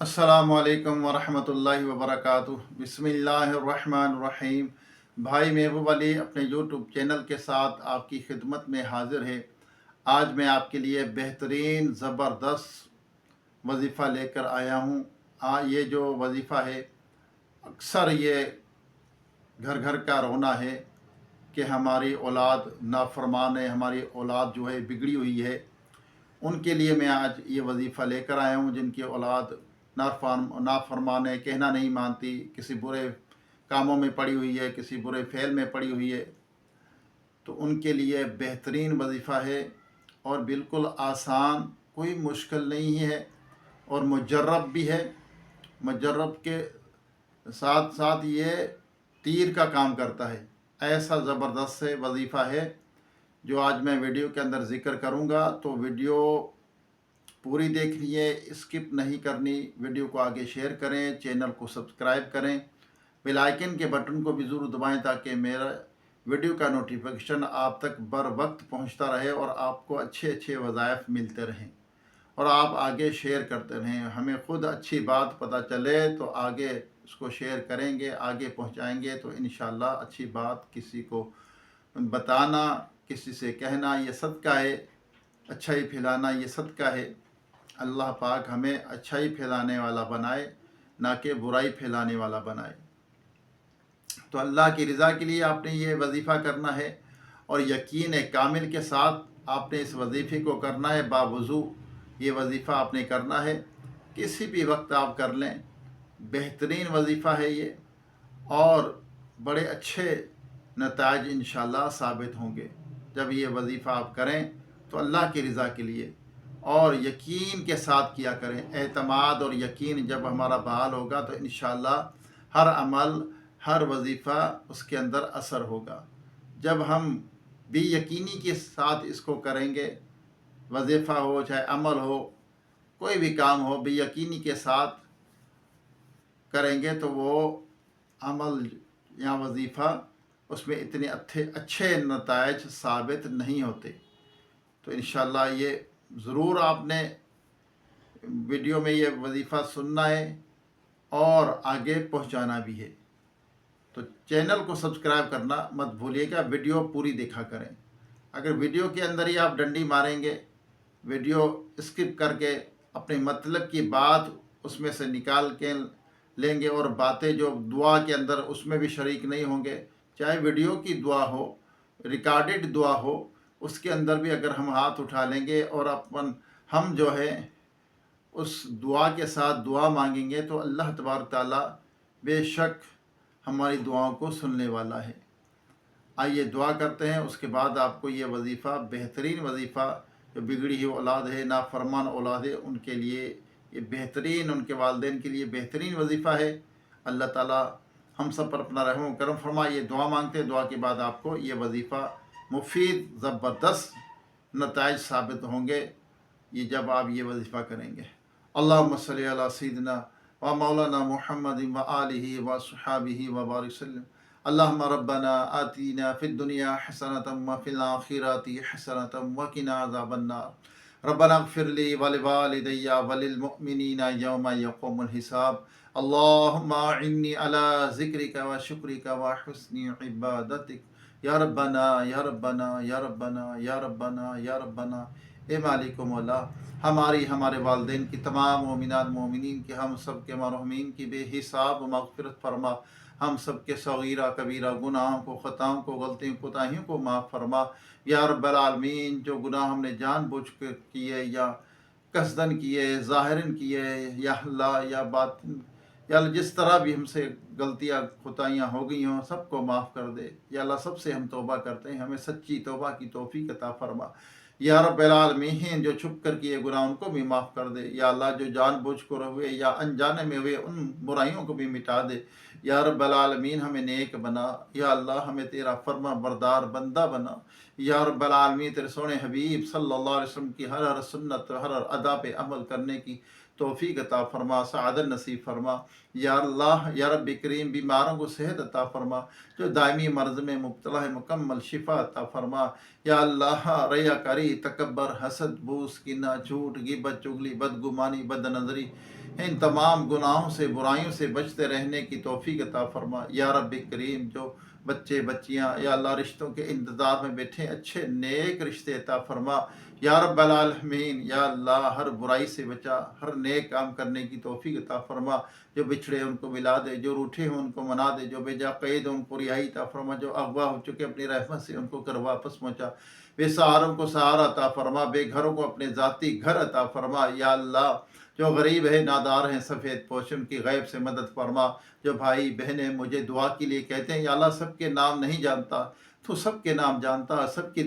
अस्सलामुअलैकुम वरहमतुल्लाहि वबरकातुह। बिस्मिल्लाहिर्रहमानिर्रहीम। भाई महबूब अली अपने यूट्यूब चैनल के साथ आपकी खिदमत में हाजिर है। आज मैं आपके लिए बेहतरीन ज़बरदस्त वजीफ़ा लेकर आया हूँ। ये जो वजीफ़ा है अक्सर ये घर घर का रोना है कि हमारी औलाद नाफरमान है, हमारी औलाद जो है बिगड़ी हुई है। उनके लिए मैं आज ये वजीफ़ा लेकर आया हूँ जिनकी औलाद नाफरमान है, कहना नहीं मानती, किसी बुरे कामों में पड़ी हुई है, किसी बुरे फ़ेल में पड़ी हुई है। तो उनके लिए बेहतरीन वजीफ़ा है और बिल्कुल आसान, कोई मुश्किल नहीं है और मुजर्रब भी है। मुजर्रब के साथ साथ ये तीर का काम करता है। ऐसा ज़बरदस्त से वजीफ़ा है जो आज मैं वीडियो के अंदर ज़िक्र करूँगा। तो वीडियो पूरी देखनी है, स्किप नहीं करनी। वीडियो को आगे शेयर करें, चैनल को सब्सक्राइब करें, बेल आइकन के बटन को भी ज़रूर दबाएं ताकि मेरा वीडियो का नोटिफिकेशन आप तक बर वक्त पहुँचता रहे और आपको अच्छे अच्छे वज़ाइफ मिलते रहें और आप आगे शेयर करते रहें। हमें ख़ुद अच्छी बात पता चले तो आगे उसको शेयर करेंगे, आगे पहुँचाएँगे। तो इंशाअल्लाह अच्छी बात किसी को बताना, किसी से कहना ये सदका है, अच्छाई फैलाना ये सदका है। अल्लाह पाक हमें अच्छाई फैलाने वाला बनाए, ना कि बुराई फैलाने वाला बनाए। तो अल्लाह की रज़ा के लिए आपने ये वजीफ़ा करना है और यकीन कामिल के साथ आपने इस वजीफ़े को करना है। बावुज़ू ये वजीफ़ा आपने करना है, किसी भी वक्त आप कर लें। बेहतरीन वजीफ़ा है ये और बड़े अच्छे नताइज इंशाअल्लाह साबित होंगे जब ये वजीफ़ा आप करें तो अल्लाह की रज़ा के लिए। और यकीन के साथ किया करें। एतमाद और यकीन जब हमारा बहाल होगा तो इंशाअल्लाह हर अमल, हर वजीफ़ा उसके अंदर असर होगा। जब हम बेयकीनी के साथ इसको करेंगे, वजीफ़ा हो चाहे अमल हो, कोई भी काम हो, बेयकीनी के साथ करेंगे तो वो अमल या वजीफ़ा उसमें इतने अच्छे नताइज साबित नहीं होते। तो इंशाअल्लाह ये ज़रूर आपने वीडियो में ये वजीफ़ा सुनना है और आगे पहुंचाना भी है। तो चैनल को सब्सक्राइब करना मत भूलिएगा, वीडियो पूरी देखा करें। अगर वीडियो के अंदर ही आप डंडी मारेंगे, वीडियो स्किप करके अपने मतलब की बात उसमें से निकाल के लेंगे और बातें जो दुआ के अंदर उसमें भी शरीक नहीं होंगे, चाहे वीडियो की दुआ हो, रिकॉर्डेड दुआ हो, उसके अंदर भी अगर हम हाथ उठा लेंगे और हम जो है उस दुआ के साथ दुआ मांगेंगे तो अल्लाह तबारक ताला बेशक हमारी दुआओं को सुनने वाला है। आइए दुआ करते हैं, उसके बाद आपको ये वजीफ़ा, बेहतरीन वजीफ़ा, जो बिगड़ी हुई औलाद है, नाफरमान औलाद है, उनके लिए ये बेहतरीन, उनके वालिदैन के लिए बेहतरीन वजीफ़ा है। अल्लाह ताला हम सब पर अपना रहम व करम फरमाए। ये दुआ मांगते हैं, दुआ के बाद आपको ये वजीफ़ा मुफीद ज़बरदस्त नताइज साबित होंगे ये जब आप ये वजीफ़ा करेंगे। अल्लाहुम्मा सल्ली अला सय्यिदिना व मौलाना मुहम्मदिन व आलिहि व अस्हाबिहि व बारिक वसल्लम। अल्लाहुम्मा रब्बना आतिना फिद दुनिया हसनतम व फिल आखिरति हसनतम व किना अज़ाबन्नार। रब्बना इग़फिर ली व लिवालिदैया व लिल मुअमिनीना यौमा यक़ूमुल हिसाब। अल्लाहुम्मा इन्नी अला ज़िक्रिका व शुक्रिका व हुस्नि इबादतिक या रब्बना या रब्बना या रब्बना या रब्बना या रब्बना। ए मालिक मौला, हमारी, हमारे वालिदैन की, तमाम मोमिनात मोमिनीन के, हम सब के मरहुमीन की बेहिसाब मग़फ़िरत फरमा। हम सब के सगीरा कबीरा गुनाहों को, ख़ताओं को, गलतियों कोताहियों को माफ़ फरमा या रब्बल आलमीन। जो गुनाह हमने जानबूझ कर किए या कसदन किए, ज़ाहिरन किए, या अल्लाह या बातिन, या अल्लाह जिस तरह भी हमसे गलतियाँ कोताहियाँ हो गई हों सबको माफ़ कर दे। या अल्लाह सबसे हम तौबा करते हैं, हमें सच्ची तौबा की तौफ़ीक अता फरमा। या रब्बल आलमीन, जो छुप कर किए गुनाह उनको भी माफ़ कर दे। या अल्लाह जो जानबूझ कर हुए या अनजाने में हुए उन बुराइयों को भी मिटा दे। या रब्बल आलमीन, हमें नेक बना। या अल्लाह हमें तेरा फर्मा बरदार बंदा बना। या रब्बल आलमीन, तेरे सोने हबीब सल्लल्लाहु अलैहि वसल्लम की हर हर सुन्नत, हर हर अदा पे अमल करने की तौफ़ीक अता फरमा, सआदत नसीब फरमा। या अल्लाह, या रब्बी करीम, बीमारों को सेहत अता फरमा, जो दायमी मर्ज़ में मुब्तला है मुकम्मल शिफा अता फरमा। या अल्लाह, रियाकारी, तकब्बर, हसद, बूस, किना, झूठ, गिबत, चुगली, बदगुमानी, बदनज़री, ان تمام گناہوں سے برائیوں سے بچتے رہنے کی توفیق عطا فرما یا رب کریم۔ جو بچے بچیاں یا اللہ رشتوں کے انتظار میں بیٹھے اچھے نیک رشتے عطا فرما یا رب العالمین۔ یا اللہ ہر برائی سے بچا، ہر نیک کام کرنے کی توفیق عطا فرما۔ جو بچھڑے ان کو ملا دے، جو روٹھے ہوں ان کو منا دے، جو بے جا قید ان کو رہائی عطا فرما، جو اغوا ہو چکے اپنی رحمت سے ان کو کر واپس پہنچا۔ بے سہاروں کو سہارا عطا فرما، بے گھروں کو اپنے ذاتی گھر عطا فرما یا اللہ۔ جو غریب ہے، نادار ہیں، سفید پوش، ان کی غیب سے مدد فرما۔ جو بھائی بہنیں مجھے دعا کے لیے کہتے ہیں یا اللہ سب کے نام نہیں جانتا، تو سب کے نام جانتا ہے، سب کے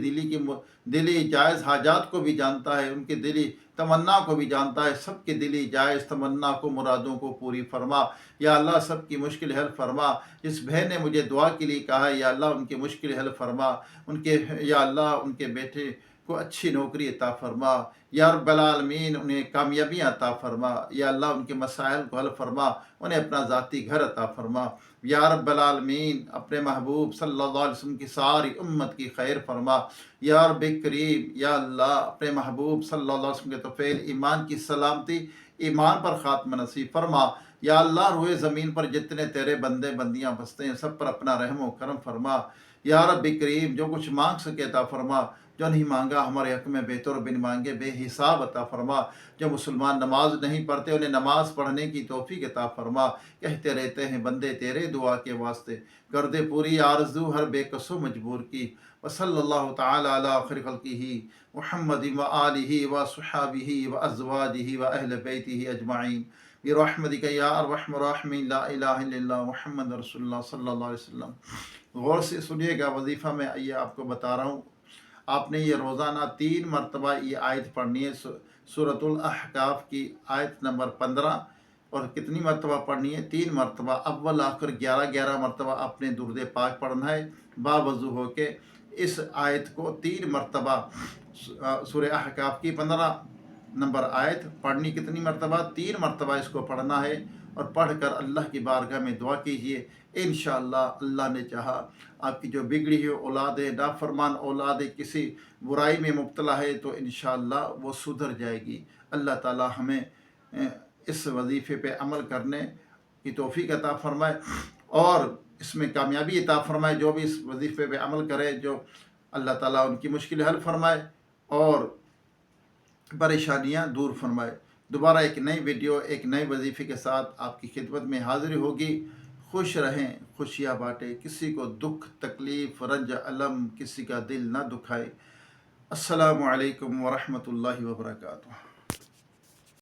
دلی جائز حاجات کو بھی جانتا ہے، ان کے دلی تمنا کو بھی جانتا ہے، سب کے دلی جائز تمنا کو مرادوں کو پوری فرما یا اللہ۔ سب کی مشکل حل فرما۔ جس بہن نے مجھے دعا کے لیے کہا ہے یا اللہ ان کی مشکل حل فرما، ان کے یا اللہ ان کے بیٹے کو اچھی نوکری عطا فرما یا رب العالمین، انہیں کامیابیاں عطا فرما یا اللہ ان کے مسائل کو حل فرما، انہیں اپنا ذاتی گھر عطا فرما یا رب العالمین۔ اپنے محبوب صلی اللہ علیہ وسلم کی ساری امت کی خیر فرما یا رب کریم یا اللہ۔ اپنے محبوب صلی اللہ علیہ وسلم کے طفیل ایمان کی سلامتی، ایمان پر خاتمہ نصیب فرما یا اللہ۔ روئے زمین پر جتنے تیرے بندے بندیاں بستے ہیں سب پر اپنا رحم و کرم فرما یا رب کریم۔ جو کچھ مانگ سکے عطا فرما، جو نہیں مانگا ہمارے حق میں بہتر بن مانگے بے حساب عطا فرما۔ جو مسلمان نماز نہیں پڑھتے انہیں نماز پڑھنے کی توفیق عطا فرما۔ کہتے رہتے ہیں بندے تیرے دعا کے واسطے، کر دے پوری آرزو ہر بے کس و مجبور کی۔ وصلی اللہ تعالی علی خیر خلقہ محمد و آلہ و صحابہ و ازواجہ و اہل بیتہ اجمعین برحمتک یا ارحم الراحمین۔ لا الہ الا اللہ محمد رسول اللہ صلی اللہ علیہ وسلم۔ غور سے سنیے گا، وظیفہ میں یہ آپ کو بتا رہا ہوں۔ آپ نے یہ روزانہ 3 مرتبہ یہ آیت پڑھنی ہے، سورۃ الاحقاف کی آیت نمبر 15۔ اور کتنی مرتبہ پڑھنی ہے؟ 3 مرتبہ۔ اول آخر 11 مرتبہ اپنے درود پاک پڑھنا ہے باوضو ہو کے۔ اس آیت کو 3 مرتبہ سورہ احقاف کی 15 نمبر آیت پڑھنی کتنی مرتبہ؟ 3 مرتبہ اس کو پڑھنا ہے، اور پڑھ کر اللہ کی بارگاہ میں دعا کیجئے۔ انشاءاللہ اللہ نے چاہا آپ کی جو بگڑی ہوئی اولاد ہے، نافرمان اولاد ہے، کسی برائی میں مبتلا ہے، تو انشاءاللہ وہ سدھر جائے گی۔ اللہ تعالی ہمیں اس وظیفے پہ عمل کرنے کی توفیق عطا فرمائے اور اس میں کامیابی عطا فرمائے۔ جو بھی اس وظیفے پہ عمل کرے، جو اللہ تعالیٰ ان کی مشکل حل فرمائے اور پریشانیاں دور فرمائے۔ دوبارہ ایک نئی ویڈیو، ایک نئے وظیفے کے ساتھ آپ کی خدمت میں حاضر ہوگی۔ خوش رہیں، خوشیاں بانٹیں، کسی کو دکھ تکلیف رنج الم کسی کا دل نہ دکھائے۔ السلام علیکم ورحمۃ اللہ وبرکاتہ۔